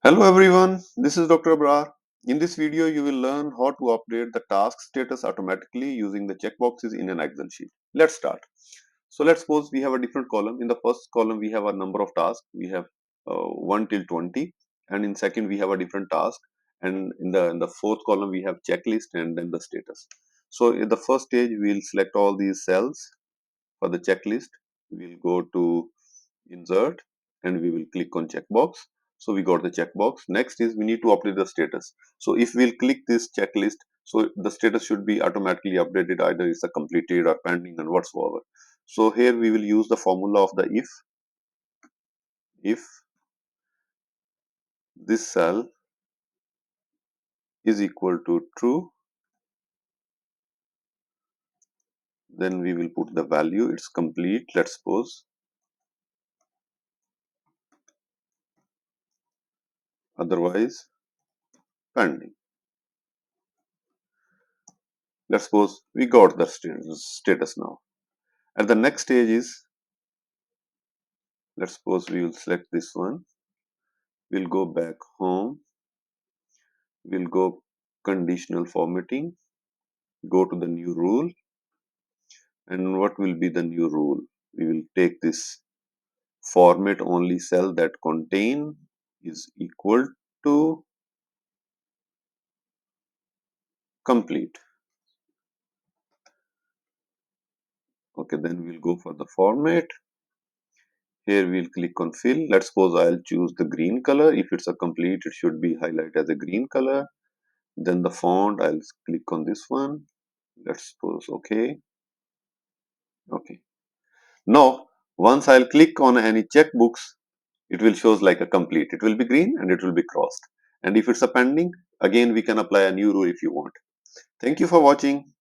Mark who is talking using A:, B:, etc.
A: Hello everyone, this is Dr. Abrar. In this video, you will learn how to update the task status automatically using the checkboxes in an Excel sheet. Let's start. So let's suppose we have a different column. In the first column, we have a number of tasks. We have 1 till 20, and in second, we have a different task. And in the fourth column, we have checklist and then the status. So in the first stage, we'll select all these cells for the checklist. We'll go to insert and we will click on checkbox. So we got the checkbox. Next is we need to update the status. So if we'll click this checklist, so the status should be automatically updated, either it's a completed or pending and whatsoever. So here we will use the formula of the if this cell is equal to true, then we will put the value, it's complete, let's suppose, otherwise pending. Let's suppose we got the status now. And the next stage is, let's suppose we will select this one. We'll go back home. We'll go conditional formatting. Go to the new rule. And what will be the new rule? We will take this format only cell that contain is equal to complete. Okay, then we'll go for the format. Here we'll click on fill. Let's suppose I'll choose the green color. If it's a complete, it should be highlighted as a green color. Then the font, I'll click on this one. Let's suppose okay. Okay. Now, once I'll click on any checkbooks, it will shows like a complete. It will be green and it will be crossed. And if it's a pending, again we can apply a new rule if you want. Thank you for watching.